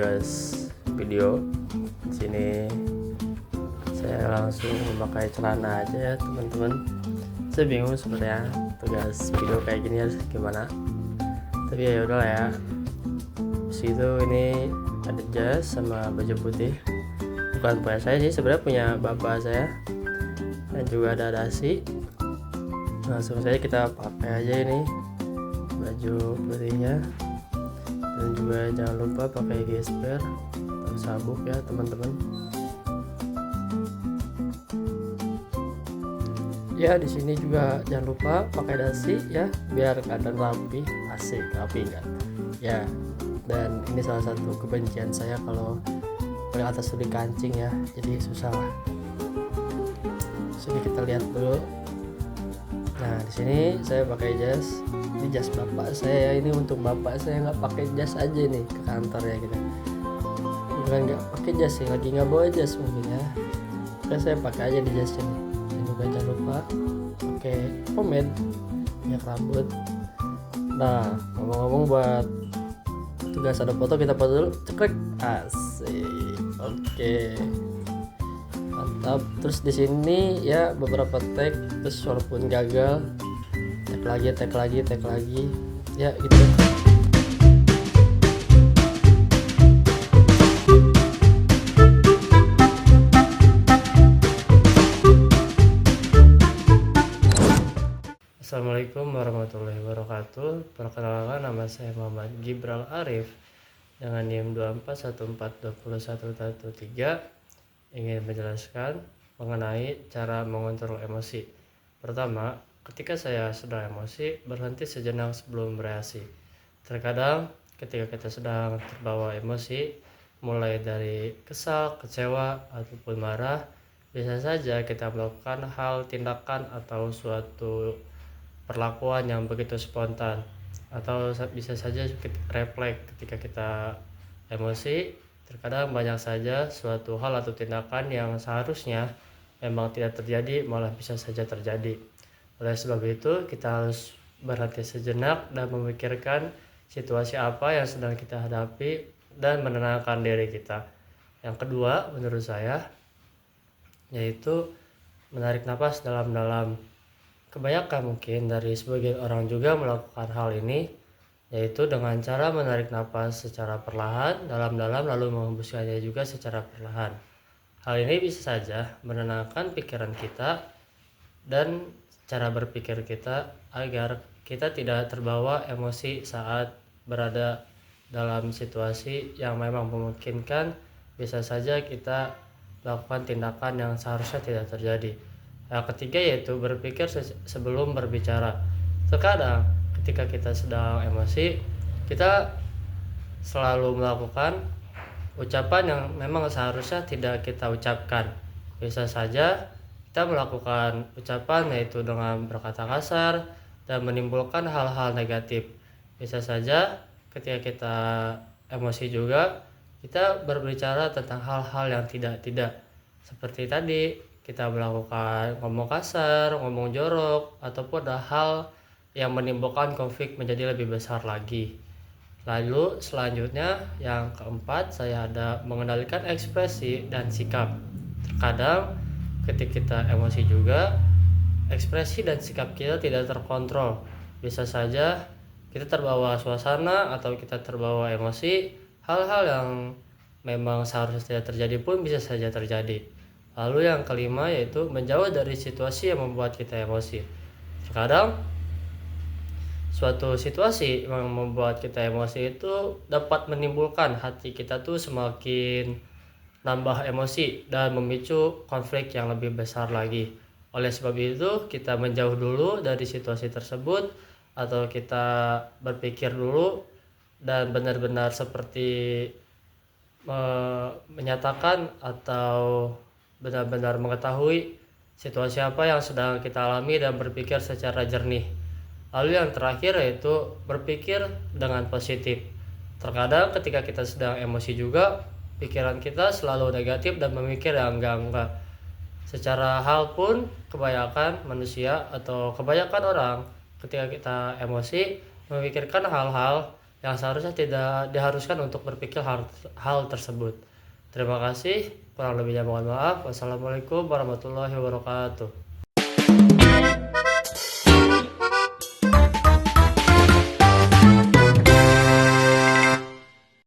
tugas video. Di sini saya langsung memakai celana aja ya teman-teman. Saya bingung sebenarnya tugas video kayak gini harus gimana, tapi ya udahlah ya. Itu ini ada jas sama baju putih, bukan punya saya sih, sebenarnya punya bapak saya, dan juga ada dasi. Langsung saja kita pakai aja ini baju putihnya, dan juga jangan lupa pakai gesper atau sabuk ya teman-teman. Ya di sini juga jangan lupa pakai dasi ya, biar keadaan rapi, asik rapi kan ya. Dan ini salah satu kebencian saya kalau paling atas tuh dikancing ya, jadi susah lah. Sini kita lihat dulu. Nah di sini saya pakai jas, ini jas bapak saya ya, ini untuk bapak saya, nggak pakai jas aja nih ke kantor ya gitu. Bukan nggak pakai jas sih, lagi nggak bawa jas mungkin ya, kan saya pakai aja di jas ini. Dan juga jangan lupa pakai pomade minyak rambut. Nah ngomong-ngomong, buat tugas ada foto, kita foto dulu, cekrek, asik, oke. Mantap. Terus di sini ya beberapa tag, terus walaupun gagal, tag lagi ya gitu. Assalamualaikum warahmatullahi wabarakatuh. Perkenalkan, nama saya Muhammad Gibral Arif dengan NIM 2414201113. Ingin menjelaskan mengenai cara mengontrol emosi. Pertama, ketika saya sedang emosi, berhenti sejenak sebelum bereaksi. Terkadang ketika kita sedang terbawa emosi, mulai dari kesal, kecewa, ataupun marah, bisa saja kita melakukan hal, tindakan, atau suatu perlakuan yang begitu spontan, atau bisa saja refleks ketika kita emosi. Terkadang banyak saja suatu hal atau tindakan yang seharusnya memang tidak terjadi, malah bisa saja terjadi. Oleh sebab itu, kita harus berhenti sejenak dan memikirkan situasi apa yang sedang kita hadapi dan menenangkan diri kita. Yang kedua, menurut saya, yaitu menarik napas dalam-dalam. Kebanyakan mungkin dari sebagian orang juga melakukan hal ini, yaitu dengan cara menarik napas secara perlahan dalam-dalam lalu menghembuskannya juga secara perlahan. Hal ini bisa saja menenangkan pikiran kita dan cara berpikir kita agar kita tidak terbawa emosi saat berada dalam situasi yang memang memungkinkan bisa saja kita melakukan tindakan yang seharusnya tidak terjadi. Yang ketiga yaitu berpikir sebelum berbicara. Terkadang ketika kita sedang emosi, kita selalu melakukan ucapan yang memang seharusnya tidak kita ucapkan. Bisa saja kita melakukan ucapan yaitu dengan berkata kasar dan menimbulkan hal-hal negatif. Bisa saja ketika kita emosi juga, kita berbicara tentang hal-hal yang tidak-tidak. Seperti tadi, kita melakukan ngomong kasar, ngomong jorok, ataupun ada hal yang menimbulkan konflik menjadi lebih besar lagi. Lalu selanjutnya yang keempat, saya ada mengendalikan ekspresi dan sikap. Terkadang ketika kita emosi juga, ekspresi dan sikap kita tidak terkontrol. Bisa saja kita terbawa suasana atau kita terbawa emosi, hal-hal yang memang seharusnya tidak terjadi pun bisa saja terjadi. Lalu yang kelima yaitu menjauh dari situasi yang membuat kita emosi. Terkadang suatu situasi yang membuat kita emosi itu dapat menimbulkan hati kita tuh semakin nambah emosi dan memicu konflik yang lebih besar lagi. Oleh sebab itu, kita menjauh dulu dari situasi tersebut, atau kita berpikir dulu dan benar-benar seperti menyatakan atau benar-benar mengetahui situasi apa yang sedang kita alami dan berpikir secara jernih. Lalu yang terakhir yaitu berpikir dengan positif. Terkadang ketika kita sedang emosi juga, pikiran kita selalu negatif dan memikir yang enggak-enggak. Secara hal pun kebanyakan manusia atau kebanyakan orang ketika kita emosi memikirkan hal-hal yang seharusnya tidak diharuskan untuk berpikir hal tersebut. Terima kasih, kurang lebihnya mohon maaf. Wassalamualaikum warahmatullahi wabarakatuh.